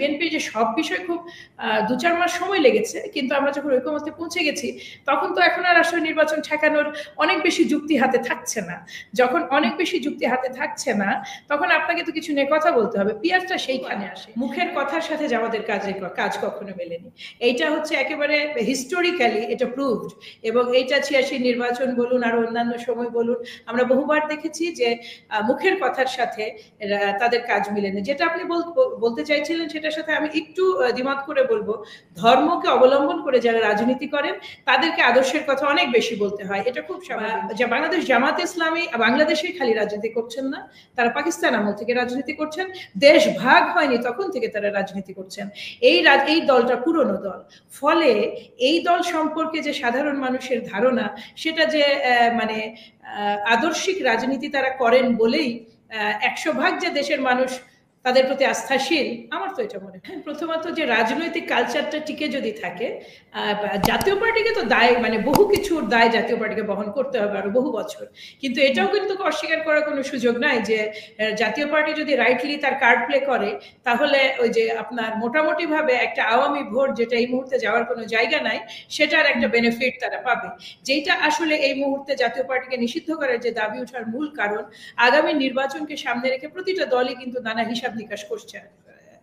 BNP যে সব বিষয় খুব ২-৪ মাস সময় লেগেছে, কিন্তু আমরা যখন ঐকমত্যে পৌঁছে গেছি তখন তো এখন আর আসলে নির্বাচন ঠেকানোর অনেক বেশি যুক্তি হাতে থাকছে না। যখন অনেক বেশি যুক্তি হাতে থাকছে না তখন আপনাকে তো কিছু নিয়ে কথা বলতে হবে। পিয়ারটা সেইখানে আসে, মুখের কথার সাথে যে আমাদের কাজ কখনো মেলেনি। এইটা হচ্ছে একেবারে হিস্টোরিক্যালি এটা প্রুভড, এবং এইটা ৮৬ নির্বাচন বলুন আর অন্যান্য সময় বলুন আমরা বহুবার দেখেছি যে মুখের কথার সাথে তাদের কাজ মিলেনি। যেটা আপনি বলতে চাইছিলেন সেটার সাথে আমি একটু দ্বিমত করে বলবো, ধর্মকে অবলম্বন করে যারা রাজনীতি করেন তাদেরকে আদর্শের কথা অনেক বেশি বলতে হয়, এটা খুব স্বাভাবিক। বাংলাদেশ জামাত ইসলামী বাংলাদেশে খালি রাজনীতি করছেন না, তারা পাকিস্তান আমল থেকে রাজনীতি করছেন, দেশ ভাগ হয়নি তখন থেকে তারা রাজনীতি করছেন। এই দলটা পুরনো দল, ফলে এই দল সম্পর্কে যে সাধারণ মানুষের ধারণা সেটা যে মানে আদর্শিক রাজনীতি তারা করেন বলেই ১০০% যে দেশের মানুষ তাদের প্রতি আস্থাশীল, আমার তো এটা মনে হয়। প্রথমত যে রাজনৈতিক কালচারটা টিকে যদি থাকে, জাতীয় পার্টিকে তো দায়, মানে বহু কিছুর দায় জাতীয় পার্টিকে বহন করতে হবে আরো বহু বছর, কিন্তু এটাও কিন্তু অস্বীকার করার কোনো সুযোগ নাই যে জাতীয় পার্টি যদি রাইটলি তার কার্ড প্লে করে তাহলে ওই যে আপনার মোটামুটি ভাবে একটা আওয়ামী ভোট যেটা এই মুহূর্তে যাওয়ার কোনো জায়গা নাই সেটার একটা বেনিফিট তারা পাবে, যেটা আসলে এই মুহূর্তে জাতীয় পার্টিকে নিষিদ্ধ করার যে দাবি ওঠার মূল কারণ। আগামী নির্বাচনকে সামনে রেখে প্রতিটা দলই কিন্তু নানা হিসাব নিকাশ করছে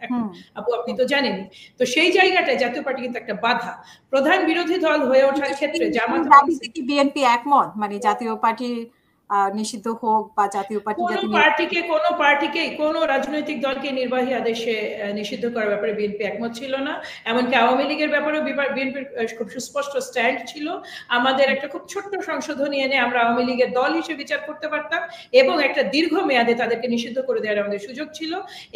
এখন, আপু আপনি তো জানেনই। তো সেই জায়গাটায় জাতীয় পার্টি কিন্তু একটা বাধা, প্রধান বিরোধী দল হয়ে ওঠার ক্ষেত্রে জামাত কি বিএনপি একমত, মানে জাতীয় পার্টি নিষিদ্ধ হোক বা জাতীয় পার্টি কোনো রাজনৈতিক দলকে নির্বাহী আদেশে নিষিদ্ধ করার ব্যাপারে বিএনপি একমত ছিল না। এমনকি আওয়ামী লীগের ব্যাপারেও বিএনপির খুব সুস্পষ্ট স্ট্যান্ড ছিল, আমাদের একটা খুব ছোট্ট সংশোধনী এনে আমরা আওয়ামী লীগের দল হিসেবে বিচার করতে পারতাম এবং একটা দীর্ঘ মেয়াদে তাদেরকে নিষিদ্ধ করে দেওয়ার আমাদের সুযোগ ছিল,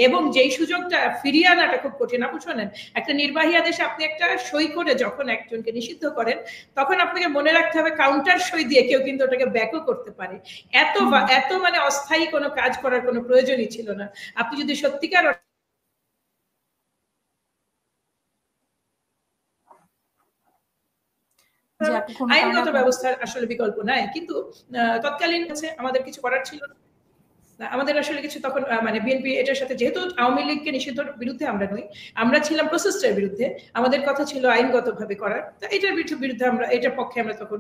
এবং যেই সুযোগটা ফিরিয়ে আনাটা খুব কঠিন। আপনি শোনেন, একটা নির্বাহী আদেশে আপনি একটা সই করে যখন একজনকে নিষিদ্ধ করেন তখন আপনাকে মনে রাখতে হবে কাউন্টার সই দিয়ে কেউ কিন্তু ওটাকে ব্যাকও করতে পারে। এত মানে অস্থায়ী কোনো কাজ করার কোনো প্রয়োজনই ছিল না। আপনি যদি সত্যিকার আইনগত ব্যবস্থার আসলে বিকল্প নাই, কিন্তু তৎকালীন আমাদের কিছু করার ছিল না। আমাদের আসলে কিছু তখন মানে বিএনপি এটার সাথে, যেহেতু আওয়ামী লীগকে নিষিদ্ধের বিরুদ্ধে আমরা নই, আমরা ছিলাম প্রসেসটার বিরুদ্ধে, আমাদের কথা ছিল আইনগতভাবে করার, এটার বিরুদ্ধে আমরা, এটার পক্ষে আমরা তখন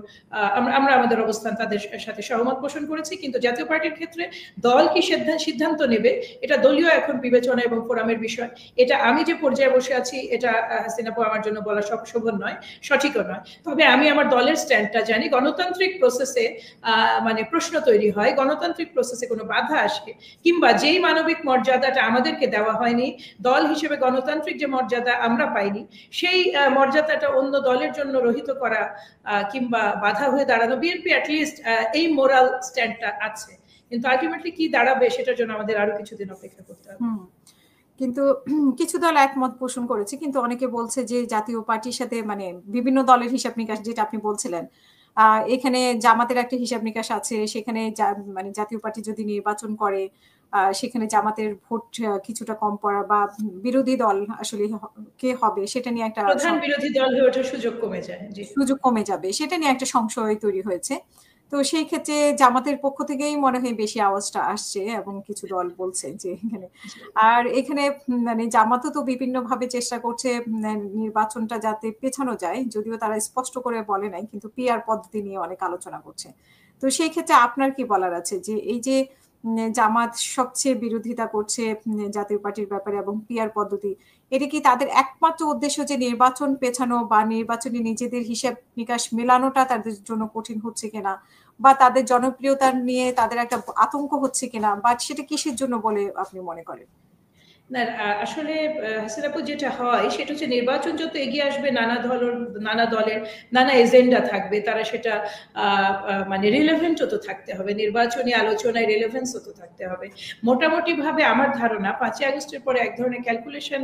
আমরা আমাদের অবস্থান তাদের সাথে সহমত পোষণ করেছি। কিন্তু জাতীয় পার্টির ক্ষেত্রে দল কি সিদ্ধান্ত নেবে এটা দলীয় এখন বিবেচনা এবং ফোরামের বিষয়। এটা আমি যে পর্যায়ে বসে আছি এটা হাসিনা আপু আমার জন্য বলা শোভন নয়, সঠিকও নয়। তবে আমি আমার দলের স্ট্যান্ডটা জানি। গণতান্ত্রিক প্রসেসে মানে প্রশ্ন তৈরি হয়, গণতান্ত্রিক প্রসেসে কোনো বাধা আসে কিংবা যেই মানবিক মর্যাদাটা আমাদেরকে দেওয়া হয়নি, দল হিসেবে গণতান্ত্রিক যে মর্যাদা আমরা পাইনি, সেই মর্যাদাটা অন্য দলের জন্য রহিত করা কিংবা বাধা হয়ে দাঁড়ানো, বিএনপি অ্যাটলিস্ট এই মোরাল স্ট্যান্ডটা আছে, কিন্তু আলটিমেটলি কি দাঁড়াবে সেটার জন্য আমাদের আরো কিছুদিন অপেক্ষা করতে হবে। কিন্তু কিছু দল একমত পোষণ করেছে, কিন্তু অনেকে বলছে যে জাতীয় পার্টির সাথে মানে বিভিন্ন দলের হিসাব নিকাশ, যেটা আপনি বলছিলেন এখানে জামাতের একটা হিসাব নিকাশ আছে, সেখানে মানে জাতীয় পার্টি যদি নির্বাচন করে সেখানে জামাতের ভোট কিছুটা কম পড়া বা বিরোধী দল আসলে কে হবে সেটা নিয়ে একটা প্রধান বিরোধী দল হয়ে ওঠার সুযোগ কমে যাবে, সেটা নিয়ে একটা সংশয় তৈরি হয়েছে। তো সেই ক্ষেত্রে জামাতের পক্ষ থেকেই মনে হয় বেশি আওয়াজটা আসছে এবং কিছু দল বলছে যে এখানে, আর এখানে মানে জামাতও তো বিভিন্ন ভাবে চেষ্টা করছে নির্বাচনটা যাতে পেছানো যায়, যদিও তারা স্পষ্ট করে বলে নাই, কিন্তু পিআর পদ্ধতি নিয়ে অনেক আলোচনা করছে। তো সেই ক্ষেত্রে আপনার কি বলার আছে যে এই যে জামাত সবচেয়ে বিরোধিতা করছে জাতীয় পার্টির ব্যাপারে এবং পিআর পদ্ধতি, এটা কি তাদের একমাত্র উদ্দেশ্য যে নির্বাচন পেছানো বা নির্বাচনে নিজেদের হিসাব নিকাশ মেলানোটা তাদের জন্য কঠিন হচ্ছে কিনা, বা তাদের জনপ্রিয়তা নিয়ে তাদের একটা আতঙ্ক হচ্ছে কিনা, বা সেটা কিসের জন্য বলে আপনি মনে করেন? না, আসলে হাসিনা আপু যেটা হয় সেটা হচ্ছে নির্বাচন যত এগিয়ে আসবে নানা দলের নানা এজেন্ডা থাকবে, তারা সেটা মানে রিলেভেন্টও তো থাকতে হবে, নির্বাচনী আলোচনায় রিলেভেন্সও তো থাকতে হবে। মোটামুটি ভাবে আমার ধারণা 5ই আগস্টের পরে এক ধরনের ক্যালকুলেশন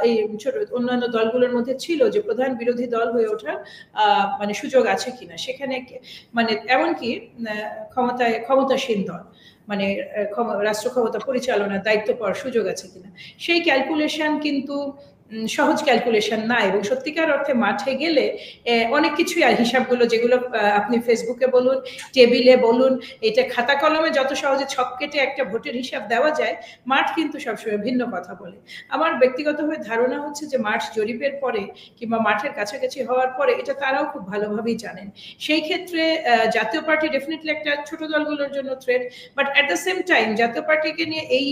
এই ছোট অন্যান্য দলগুলোর মধ্যে ছিল যে প্রধান বিরোধী দল হয়ে ওঠার মানে সুযোগ আছে কিনা, সেখানে মানে এমনকি ক্ষমতাসীন দল মানে রাষ্ট্র ক্ষমতা পরিচালনার দায়িত্ব পাওয়ার সুযোগ আছে কিনা, সেই ক্যালকুলেশন কিন্তু সহজ ক্যালকুলেশন না, এবং সত্যিকার অর্থে মাঠে গেলে অনেক কিছুই আর হিসাবগুলো যেগুলো আপনি ফেসবুকে বলুন, টেবিলে বলুন, এটা খাতা কলমে যত সহজে ছক কেটে একটা ভোটের হিসাব দেওয়া যায়, মাঠ কিন্তু সবসময় ভিন্ন কথা বলে। আমার ব্যক্তিগতভাবে ধারণা হচ্ছে যে মাঠ জরিপের পরে কিংবা মাঠের কাছাকাছি হওয়ার পরে এটা তারাও খুব ভালোভাবেই জানেন। সেই ক্ষেত্রে জাতীয় পার্টি ডেফিনেটলি একটা ছোট দলগুলোর জন্য threat, but at the same time জাতীয় পার্টিকে নিয়ে এই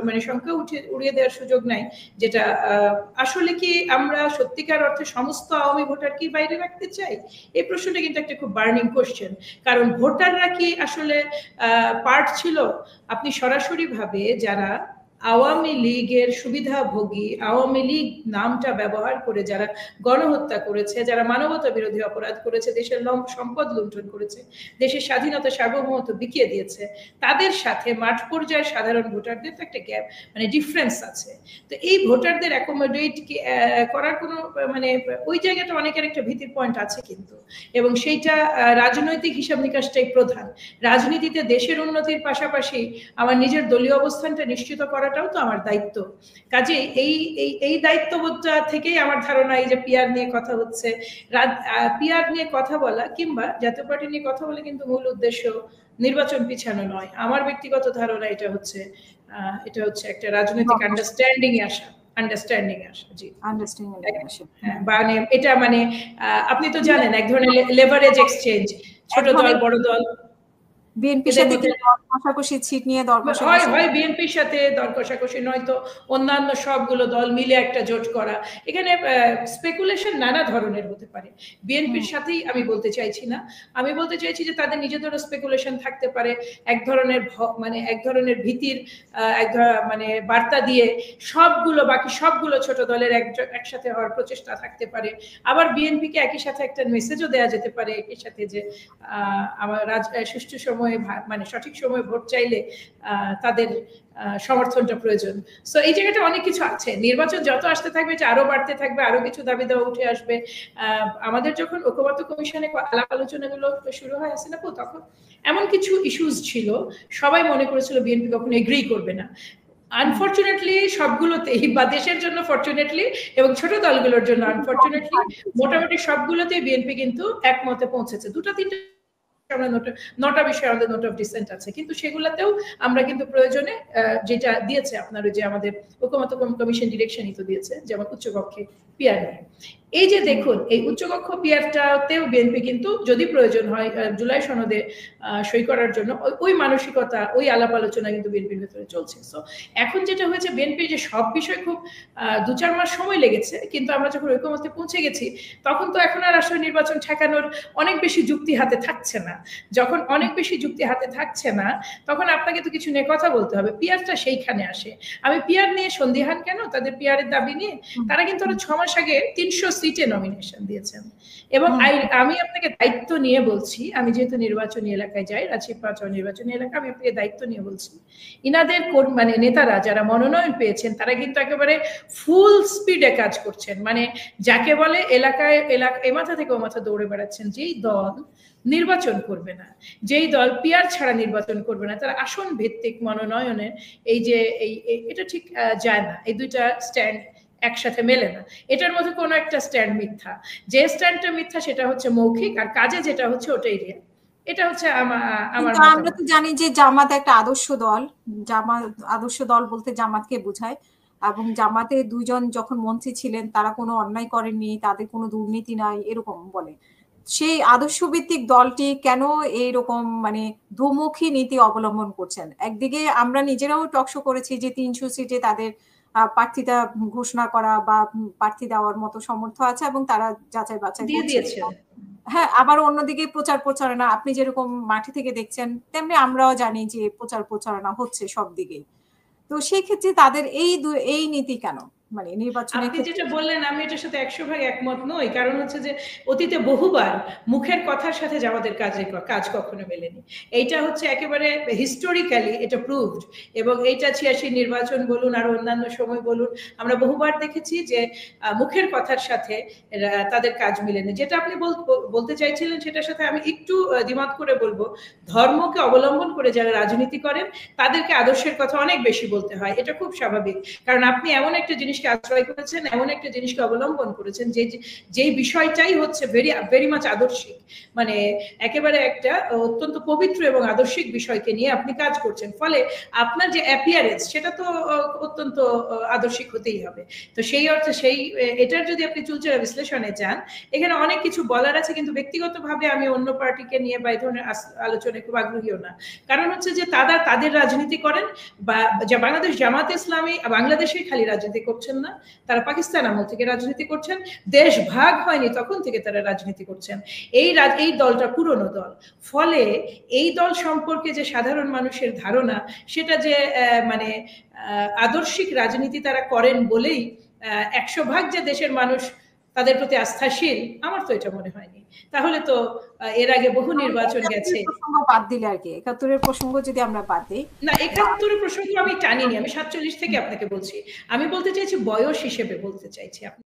মানে সংখ্যা উড়িয়ে দেওয়ার সুযোগ নাই, যেটা আসলে কি আমরা সত্যিকার অর্থে সমস্ত আওয়ামী ভোটার কি বাইরে রাখতে চাই? এই প্রশ্নটা কিন্তু একটা খুব বার্নিং কোশ্চেন। কারণ ভোটাররা কি আসলে পার্ট ছিল? আপনি সরাসরি ভাবে যারা আওয়ামী লীগের সুবিধাভোগী, আওয়ামী লীগ নামটা ব্যবহার করে যারা গণহত্যা করেছে, যারা মানবতা বিরোধী অপরাধ করেছে, দেশের সম্পদ লুণ্ঠন করেছে, দেশের স্বাধীনতা সার্বভৌমত্ব বিকিয়ে দিয়েছে, তাদের সাথে মাঠ পর্যায়ের সাধারণ ভোটারদের তো একটা গ্যাপ, মানে ডিফারেন্স আছে। তো এই ভোটারদের অ্যাকোমোডেট করার কোনো মানে ওই জায়গাটা অনেকের একটা ভীতির পয়েন্ট আছে কিন্তু, এবং সেইটা রাজনৈতিক হিসাব নিকাশটাই প্রধান। রাজনীতিতে দেশের উন্নতির পাশাপাশি আমার নিজের দলীয় অবস্থানটা নিশ্চিত করাটাও তো আমার দায়িত্ব। কাজে এই দায়িত্ববোধটা থেকেই আমার ধারণা এই যে পিআর নিয়ে কথা হচ্ছে, পিআর নিয়ে কথা বলা কিংবা জাতীয় পার্টি নিয়ে কথা বলে কিন্তু মূল উদ্দেশ্য নির্বাচন পিছানো নয়। আমার ব্যক্তিগত ধারণা এটা হচ্ছে একটা রাজনৈতিক আন্ডারস্ট্যান্ডিং এ আসা, জি মানে এটা মানে আপনি তো জানেন এক ধরনের লেভারেজ এক্সচেঞ্জ, ছোট দল বড় দল বিএনপির সাথে দর কষাকষি ছিট নিয়ে দর কষাকষি হয় বিএনপির সাথে দর কষাকষি, নয়তো অন্যান্য সবগুলো দল মিলে একটা জোট করা। এখানে স্পেকুলেশন নানা ধরনের হতে পারে। বিএনপির সাথেই আমি বলতে চাইছি না, আমি বলতে চাইছি যে তাদের নিজেদেরও স্পেকুলেশন থাকতে পারে, এক ধরনের ভীতির মানে বার্তা দিয়ে বাকি সবগুলো ছোট দলের একসাথে হওয়ার প্রচেষ্টা থাকতে পারে। আবার বিএনপিকে একই সাথে একটা মেসেজও দেওয়া যেতে পারে একই সাথে যে আমার সুষ্ঠু সময় মানে সঠিক সময়ে ভোট চাইলে তাদের সমর্থনটা প্রয়োজন। সো এই জায়গাটা অনেক কিছু আছে। নির্বাচন যত আসতে থাকবে এটা আরো বাড়তে থাকবে, আরো কিছু দাবি দেওয়া উঠে আসবে। আমাদের যখন ঐক্যমত্য কমিশনে আলাপ আলোচনাগুলো শুরু হয় হাসিনা আপু, তখন এমন কিছু ইস্যুস ছিল সবাই মনে করেছিল বিএনপি কখনো এগ্রি করবে না। আনফরচুনেটলি সবগুলোতেই, বা দেশের জন্য ফরচুনেটলি এবং ছোট দলগুলোর জন্য আনফরচুনেটলি, মোটামুটি সবগুলোতেই বিএনপি কিন্তু একমতে পৌঁছেছে। দুটো তিনটা আমরা নটা বিষয়ে আমাদের নোট অফ ডিসেন্ট আছে, কিন্তু সেগুলোতেও আমরা কিন্তু প্রয়োজনে যেটা দিয়েছে আপনার যে আমাদের ঐক্যমত্য কমিশন ডিরেকশনই তো দিয়েছে, যেমন উচ্চকক্ষে পিআর নিয়ে। এই যে দেখুন এই উচ্চকক্ষ পিআরটাতেও বিএনপি কিন্তু যদি প্রয়োজন হয় জুলাই সনদে সই করার জন্য ওই মানসিকতা, ওই আলাপ আলোচনা কিন্তু বিএনপির ভেতরে চলছে। সো এখন যেটা হয়েছে বিএনপি যে সব বিষয় খুব 2-4 মাস সময় লেগেছে, কিন্তু আমরা যখন ঐক্যমত্যে পৌঁছে গেছি তখন তো এখন আর আসলে নির্বাচন ঠেকানোর অনেক বেশি যুক্তি হাতে থাকছে না। যখন অনেক বেশি যুক্তি হাতে থাকছে না তখন আপনাকে তো কিছু নিয়ে কথা বলতে হবে। পিআরটা সেইখানে আসে। আমি পিআর নিয়ে সন্দিহান কেন, তাদের পিআরের দাবি নিয়ে তারা কিন্তু 6 মাস আগে 300 সিটে নমিনেশন দিয়েছেন। এবং আমি আপনাকে দায়িত্ব নিয়ে বলছি, আমি যেহেতু নির্বাচনী এলাকায় যাই, রাজশাহী 5 নির্বাচনী এলাকা, আমি আপনাকে দায়িত্ব নিয়ে বলছি, ইনাদের মানে নেতারা যারা মনোনয়ন পেয়েছেন তারা কিন্তু একেবারে ফুল স্পিডে কাজ করছেন। মানে যাকে বলে এলাকায় এ মাথা থেকে ও মাথা দৌড়ে বেড়াচ্ছেন। যেই দল নির্বাচন করবে না, যেই দল পিআর ছাড়া নির্বাচন করবে না, তারা আসন ভিত্তিক মনোনয়নের এটা ঠিক যায় না। এই দুইটা স্ট্যান্ড একসাথে মেলে না। এটার মধ্যে কোনো একটা স্ট্যান্ড মিথ্যা। যে স্ট্যান্ডটা মিথ্যা সেটা হচ্ছে মৌখিক, আর কাজে যেটা হচ্ছে ওটাই রিয়েল। এটা হচ্ছে আমার। আমরা তো জানি যে জামাত একটা আদর্শ দল। আদর্শ দল বলতে জামাতকে বোঝায়, এবং জামাতে 2 জন যখন মন্ত্রী ছিলেন তারা কোনো অন্যায় করেননি, তাদের কোনো দুর্নীতি নাই এরকম বলে। সেই আদর্শ ভিত্তিক দলটি কেন এইরকম মানে দুমুখী নীতি অবলম্বন করছেন? একদিকে আমরা নিজেরাও টকশো করেছি যে 300 সিটে তাদের প্রার্থীতা ঘোষণা করা বা প্রার্থী দেওয়ার মতো সামর্থ্য আছে এবং তারা যাচাই বাছাই দিয়েছে। হ্যাঁ, আবার অন্যদিকে প্রচার প্রচারণা আপনি যেরকম মাঠে থেকে দেখছেন তেমনি আমরাও জানি যে প্রচার প্রচারণা হচ্ছে সব দিকেই। তো সেই ক্ষেত্রে তাদের এই নীতি কেন? মানে নির্বাচনের আপনি যেটা বললেন আমি এটার সাথে 100% একমত নই। কারণ হচ্ছে যে অতীতে বহুবার মুখের কথার সাথে আমাদের কাজ কখনো মেলেনি। এইটা হচ্ছে একেবারে হিস্টোরিক্যালি এটা প্রুভড, এবং এইটা 86 নির্বাচন বলুন আর অন্যান্য সময় বলুন, আমরা বহুবার দেখেছি যে মুখের কথার সাথে তাদের কাজ মিলেনি। যেটা আপনি বলতে চাইছিলেন সেটার সাথে আমি একটু দ্বিমত করে বলবো, ধর্মকে অবলম্বন করে যারা রাজনীতি করেন তাদেরকে আদর্শের কথা অনেক বেশি বলতে হয়, এটা খুব স্বাভাবিক। কারণ আপনি এমন একটা জিনিসকে জিনিসকে আশ্রয় করেছেন, এমন একটা জিনিসকে অবলম্বন করেছেন যেই বিষয়টাই হচ্ছে ভেরি মাচ আদর্শিক, মানে একেবারে একটা অত্যন্ত পবিত্র এবং আদর্শিক বিষয়কে নিয়ে আপনি কাজ করছেন, ফলে আপনার যে অ্যাপিয়ারেন্স সেটা তো অত্যন্ত আদর্শিক হতেই হবে। তো সেই অর্থে এটার যদি আপনি চুলচেরা বিশ্লেষণে যান, এখানে অনেক কিছু বলার আছে, কিন্তু ব্যক্তিগতভাবে আমি অন্য পার্টিকে নিয়ে বা এই ধরনের আলোচনায় খুব আগ্রহীও না। কারণ হচ্ছে যে তাদের রাজনীতি করেন, বা বাংলাদেশ জামাত ইসলামী বাংলাদেশে খালি রাজনীতি করছেন না, তারা পাকিস্তান আমল থেকে রাজনীতি করছেন, দেশ ভাগ হয়নি তখন থেকে তারা রাজনীতি করছেন। এই দলটা পুরনো দল, ফলে এই দল সম্পর্কে যে সাধারণ মানুষের ধারণা, সেটা যে মানে আদর্শিক রাজনীতি তারা করেন বলেই 100% যে দেশের মানুষ তাদের প্রতি আস্থাশীল, আমার তো এটা মনে হয়নি। তাহলে তো এর আগে বহু নির্বাচন গেছে। বাদ দিলে আর কি 71-এর প্রসঙ্গ যদি আমরা বাদ দিই, না 71-এর প্রসঙ্গ আমি টানিনি, আমি 47 থেকে আপনাকে বলছি, আমি বলতে চাইছি বয়স হিসেবে বলতে চাইছি।